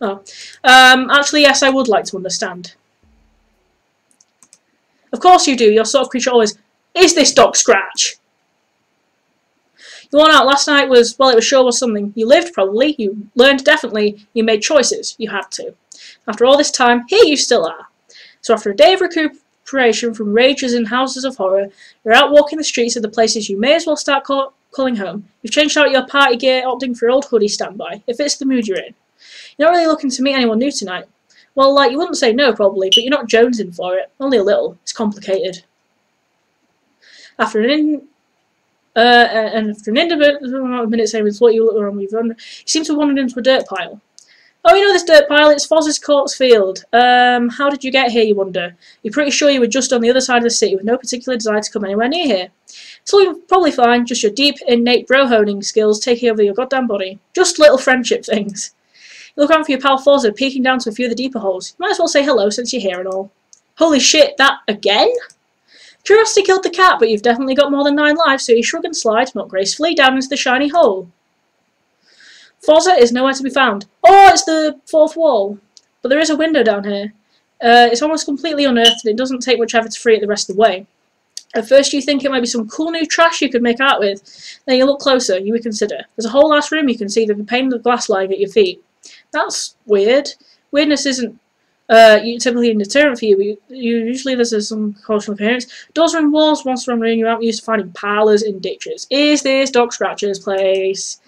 Oh. Actually, yes, I would like to understand. Of course you do. Your sort of creature always... Is this Doc Scratch? You went out last night was... Well, it was sure was something. You lived, probably. You learned, definitely. You made choices. You had to. After all this time, here you still are. So after a day of recuperation from rages and houses of horror, you're out walking the streets of the places you may as well start calling home. You've changed out your party gear, opting for your old hoodie standby. It fits the mood you're in. You're not really looking to meet anyone new tonight. Well, like, you wouldn't say no, probably, but you're not jonesing for it. Only a little. It's complicated. After an minute saying with what you look around, you seem to have wandered into a dirt pile. Oh, you know this dirt pile? It's Fozz's corpse field. How did you get here, you wonder? You're pretty sure you were just on the other side of the city with no particular desire to come anywhere near here. It's all probably fine, just your deep, innate bro-honing skills taking over your goddamn body. Just little friendship things. You look around for your pal Fozza, peeking down to a few of the deeper holes. You might as well say hello since you're here and all. Holy shit, that again? Curiosity killed the cat, but you've definitely got more than 9 lives, so you shrug and slide, not gracefully, down into the shiny hole. Fozza is nowhere to be found. Oh, it's the 4th wall. But there is a window down here. It's almost completely unearthed, and it doesn't take much effort to free it the rest of the way. At first you think it might be some cool new trash you could make out with. Then you look closer, you reconsider. There's a whole last room you can see with the pane of glass lying at your feet. That's weird. Weirdness isn't typically a deterrent for you, but usually there's some caution appearance. Doors are in walls, once from room you aren't used to finding parlours in ditches. Is this Doc Scratch's place?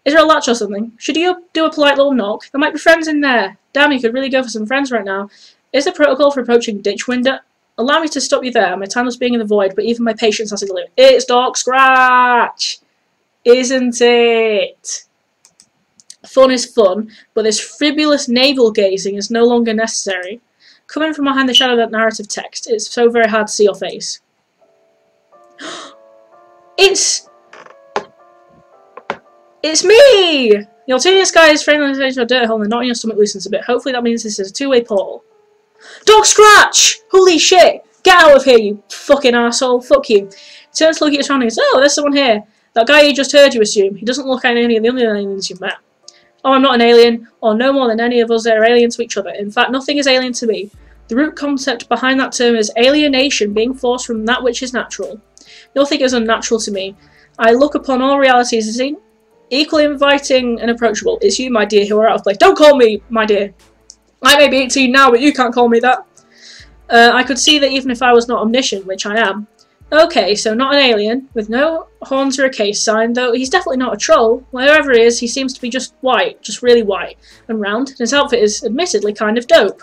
Is there a latch or something? Should you do a polite little knock? There might be friends in there. Damn, you could really go for some friends right now. Is there protocol for approaching ditch window? Allow me to stop you there. My time was being in the void, but even my patience has a limit. It's Doc Scratch! Isn't it? Fun is fun, but this frivolous navel-gazing is no longer necessary. Coming from behind the shadow of that narrative text, it's so very hard to see your face. It's me! You'll see this guy is friendly into a dirt hole and not in your stomach loosens a bit. Hopefully that means this is a two-way portal. Doc Scratch! Holy shit! Get out of here, you fucking arsehole. Fuck you. Turn to look at your surroundings. Oh, there's someone here. That guy you just heard, you assume. He doesn't look like any of the other aliens you've met. Oh, I'm not an alien, or no more than any of us are alien to each other. In fact, nothing is alien to me. The root concept behind that term is alienation, being forced from that which is natural. Nothing is unnatural to me. I look upon all realities as equally inviting and approachable. It's you, my dear, who are out of place. Don't call me, my dear. I may be 18 now, but you can't call me that. I could see that even if I was not omniscient, which I am. Okay, so not an alien, with no horns or a case sign, though he's definitely not a troll. Wherever he is, he seems to be just white, just really white, and round, and his outfit is admittedly kind of dope.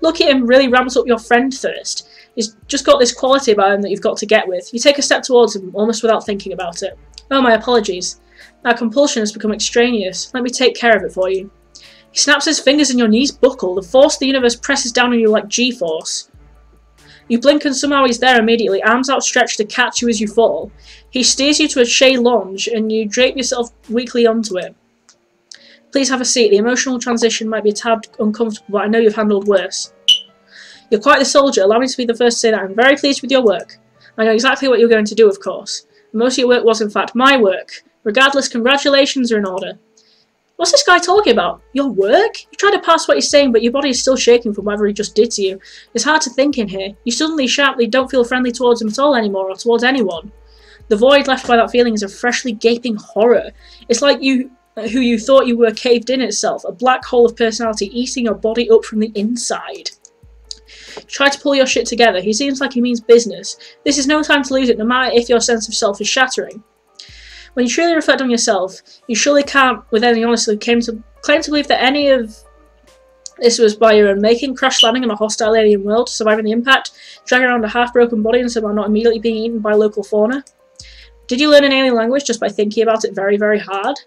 Look at him really ramps up your friend thirst. He's just got this quality about him that you've got to get with. You take a step towards him, almost without thinking about it. Oh, my apologies. That compulsion has become extraneous. Let me take care of it for you. He snaps his fingers and your knees buckle. The force of the universe presses down on you like G-force. You blink and somehow he's there immediately, arms outstretched to catch you as you fall. He steers you to a chaise lounge and you drape yourself weakly onto it. Please have a seat. The emotional transition might be a tad uncomfortable, but I know you've handled worse. You're quite the soldier. Allow me to be the first to say that I'm very pleased with your work. I know exactly what you're going to do, of course. Most of your work was in fact my work. Regardless, congratulations are in order. What's this guy talking about? Your work? You try to pass what he's saying, but your body is still shaking from whatever he just did to you. It's hard to think in here. You suddenly, sharply don't feel friendly towards him at all anymore, or towards anyone. The void left by that feeling is a freshly gaping horror. It's like who you thought you were caved in itself, a black hole of personality eating your body up from the inside. Try to pull your shit together. He seems like he means business. This is no time to lose it, no matter if your sense of self is shattering. When you truly reflect on yourself, you surely can't, with any honesty, claim to believe that any of this was by your own making, crash landing on a hostile alien world, surviving the impact, dragging around a half-broken body and somehow not immediately being eaten by local fauna. Did you learn an alien language just by thinking about it very, very hard?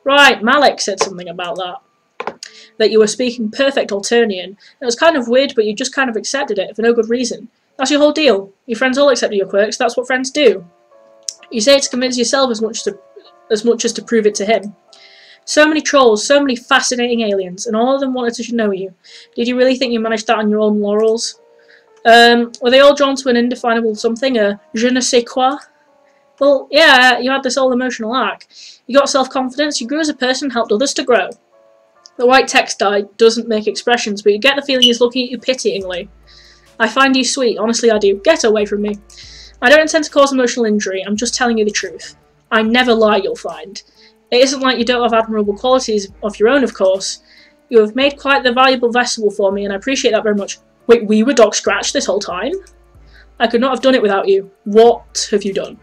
Right, Malik said something about that. That you were speaking perfect Alternian. It was kind of weird, but you just kind of accepted it for no good reason. That's your whole deal. Your friends all accepted your quirks, that's what friends do. You say it to convince yourself as much as to prove it to him. So many trolls, so many fascinating aliens, and all of them wanted to know you. Did you really think you managed that on your own laurels? Were they all drawn to an indefinable something, a je ne sais quoi? Well, yeah, you had this whole emotional arc. You got self-confidence, you grew as a person, helped others to grow. The white text dye doesn't make expressions, but you get the feeling he's looking at you pityingly. I find you sweet, honestly I do. Get away from me. I don't intend to cause emotional injury, I'm just telling you the truth. I never lie, you'll find. It isn't like you don't have admirable qualities of your own, of course. You have made quite the valuable vessel for me, and I appreciate that very much. Wait, we were Doc Scratch this whole time? I could not have done it without you. What have you done?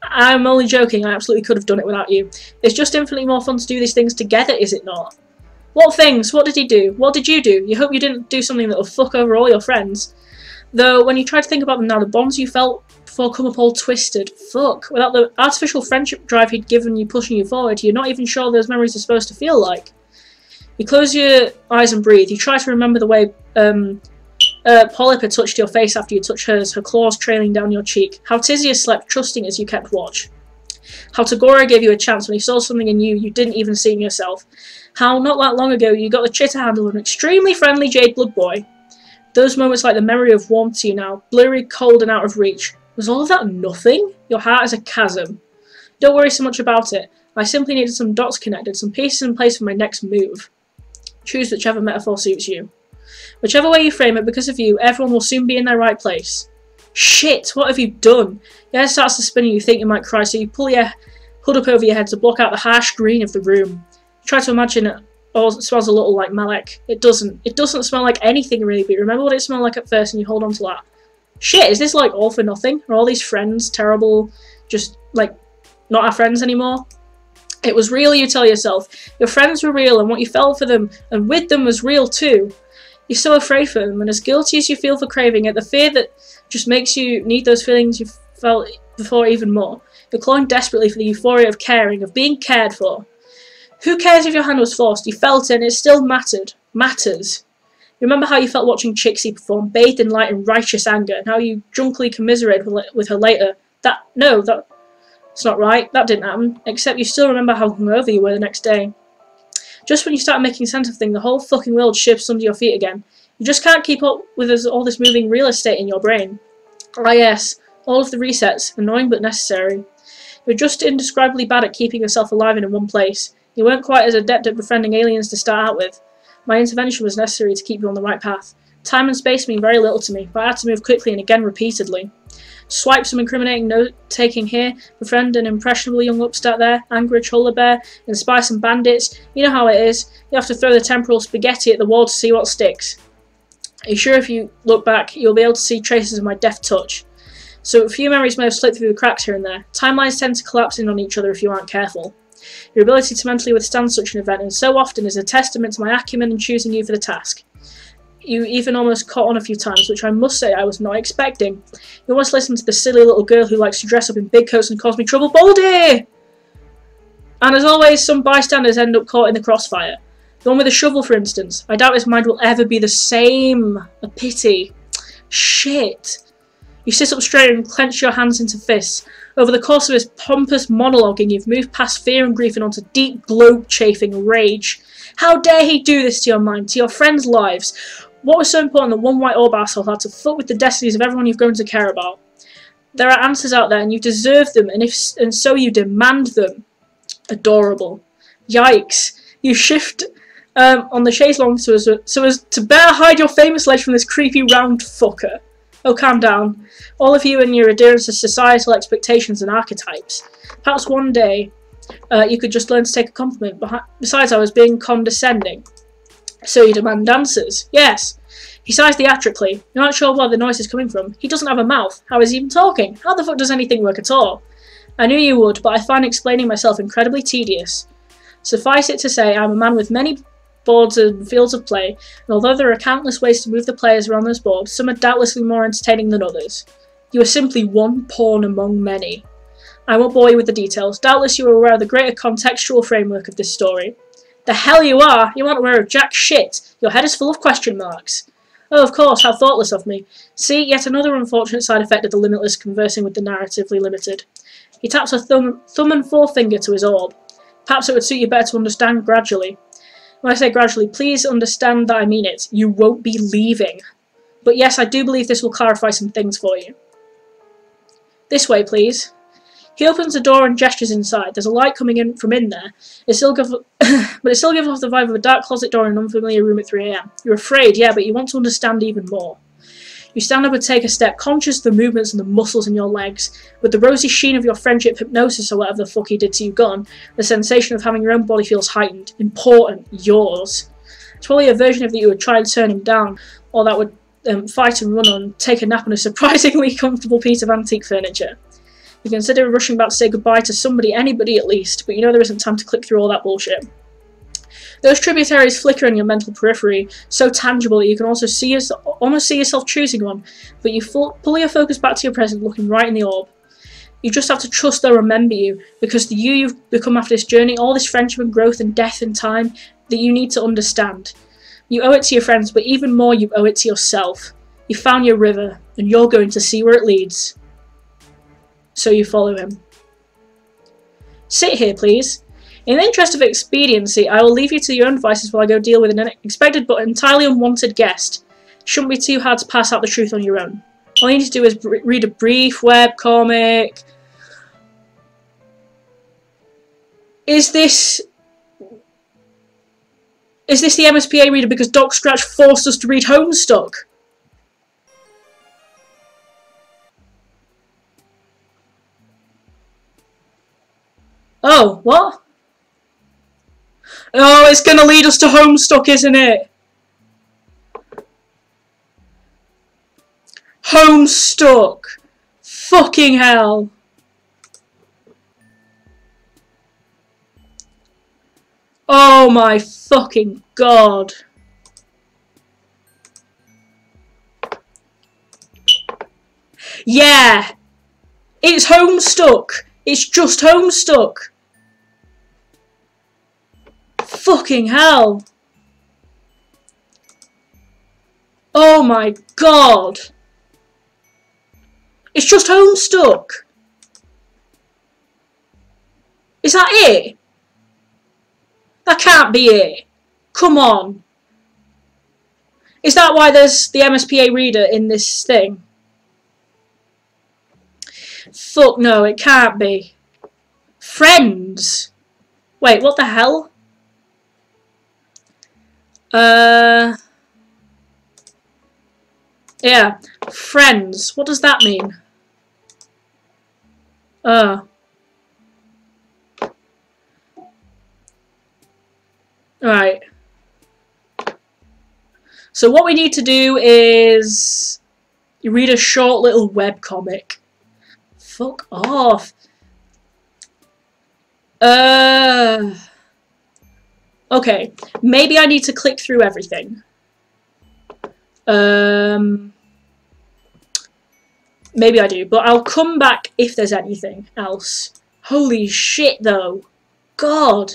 I'm only joking, I absolutely could have done it without you. It's just infinitely more fun to do these things together, is it not? What things? What did he do? What did you do? You hope you didn't do something that will fuck over all your friends. Though, when you try to think about them now, the bonds you felt before come up all twisted. Fuck. Without the artificial friendship drive he'd given you pushing you forward, you're not even sure those memories are supposed to feel like. You close your eyes and breathe. You try to remember the way Polyp had touched your face after you touched hers, her claws trailing down your cheek. How Tizia slept trusting as you kept watch. How Tagora gave you a chance when he saw something in you didn't even see in yourself. How not that long ago you got the chitter handle of an extremely friendly Jade Blood boy. Those moments like the memory of warmth to you now, blurry, cold and out of reach. Was all of that nothing? Your heart is a chasm. Don't worry so much about it. I simply needed some dots connected, some pieces in place for my next move. Choose whichever metaphor suits you. Whichever way you frame it, because of you, everyone will soon be in their right place. Shit, what have you done? Your head starts to spin and you think you might cry, so you pull your hood up over your head to block out the harsh green of the room. You try to imagine it all smells a little like Malek. It doesn't. It doesn't smell like anything really, but remember what it smelled like at first and you hold on to that. Shit, is this like all for nothing? Are all these friends terrible, just like not our friends anymore? It was real, you tell yourself. Your friends were real and what you felt for them and with them was real too. You're so afraid for them, and as guilty as you feel for craving it, the fear that just makes you need those feelings you felt before even more. You're clawing desperately for the euphoria of caring, of being cared for. Who cares if your hand was forced? You felt it and it still matters. You remember how you felt watching Chixie perform, bathed in light and righteous anger, and how you drunkly commiserated with her later. That's not right, that didn't happen, except you still remember how hungover you were the next day. Just when you start making sense of things, the whole fucking world shifts under your feet again. You just can't keep up with all this moving real estate in your brain. Ah yes, all of the resets, annoying but necessary. You're just indescribably bad at keeping yourself alive and in one place. You weren't quite as adept at befriending aliens to start out with. My intervention was necessary to keep you on the right path. Time and space mean very little to me, but I had to move quickly and again repeatedly. Swipe some incriminating note-taking here, befriend an impressionable young upstart there, anger a chola bear, inspire some bandits. You know how it is. You have to throw the temporal spaghetti at the wall to see what sticks. Are you sure if you look back, you'll be able to see traces of my deft touch? So a few memories may have slipped through the cracks here and there. Timelines tend to collapse in on each other if you aren't careful. Your ability to mentally withstand such an event, and so often, is a testament to my acumen in choosing you for the task. You even almost caught on a few times, which I must say I was not expecting. You almost listened to the silly little girl who likes to dress up in big coats and cause me trouble. Baldy! And as always, some bystanders end up caught in the crossfire. The one with the shovel, for instance. I doubt his mind will ever be the same. A pity. Shit. You sit up straight and clench your hands into fists. Over the course of his pompous monologuing, you've moved past fear and grief and onto deep, globe-chafing rage. How dare he do this to your mind, to your friends' lives? What was so important that one white orb arsehole had to fuck with the destinies of everyone you've grown to care about? There are answers out there, and you deserve them, and so you demand them. Adorable. Yikes. You shift on the chaise longue so as to better hide your famous ledge from this creepy round fucker. Oh, calm down. All of you and your adherence to societal expectations and archetypes. Perhaps one day you could just learn to take a compliment. Besides, I was being condescending. So you demand answers. Yes. He sighs theatrically. You're not sure where the noise is coming from. He doesn't have a mouth. How is he even talking? How the fuck does anything work at all? I knew you would, but I find explaining myself incredibly tedious. Suffice it to say, I'm a man with many boards and fields of play, and although there are countless ways to move the players around those boards, some are doubtlessly more entertaining than others. You are simply one pawn among many. I won't bore you with the details. Doubtless you are aware of the greater contextual framework of this story. The hell you are! You aren't aware of jack shit! Your head is full of question marks. Oh, of course, how thoughtless of me. See, yet another unfortunate side effect of the limitless conversing with the narratively limited. He taps a thumb and forefinger to his orb. Perhaps it would suit you better to understand gradually. When I say gradually, please understand that I mean it. You won't be leaving. But yes, I do believe this will clarify some things for you. This way, please. He opens the door and gestures inside. There's a light coming in from in there. But it still gives off the vibe of a dark closet door in an unfamiliar room at 3 AM. You're afraid, yeah, but you want to understand even more. You stand up and take a step, conscious of the movements and the muscles in your legs. With the rosy sheen of your friendship hypnosis or whatever the fuck he did to you gone, the sensation of having your own body feels heightened. Important. Yours. It's probably a version of that you would try and turn him down, or that would fight and run on, take a nap on a surprisingly comfortable piece of antique furniture. You consider rushing back to say goodbye to somebody, anybody at least, but you know there isn't time to click through all that bullshit. Those tributaries flicker in your mental periphery, so tangible that you can also almost see yourself choosing one, but you pull your focus back to your present, looking right in the orb. You just have to trust they'll remember you, because the you you've become after this journey, all this friendship and growth and death and time, that you need to understand. You owe it to your friends, but even more you owe it to yourself. You found your river, and you're going to see where it leads. So you follow him. Sit here, please. In the interest of expediency, I will leave you to your own devices while I go deal with an unexpected but entirely unwanted guest. It shouldn't be too hard to pass out the truth on your own. All you need to do is read a brief webcomic. Is this the MSPA reader because Doc Scratch forced us to read Homestuck? Oh, what? Oh, it's going to lead us to Homestuck, isn't it? Homestuck. Fucking hell. Oh my fucking god. Yeah. It's Homestuck. It's just Homestuck. Fucking hell. Oh my god. It's just Homestuck. Is that it? That can't be it. Come on. Is that why there's the MSPA reader in this thing? Fuck no, it can't be. Friends? Wait, what the hell? Yeah, friends. What does that mean? Right. So what we need to do is you read a short little webcomic. Fuck off. Okay, maybe I need to click through everything. Maybe I do, but I'll come back if there's anything else. Holy shit, though. God.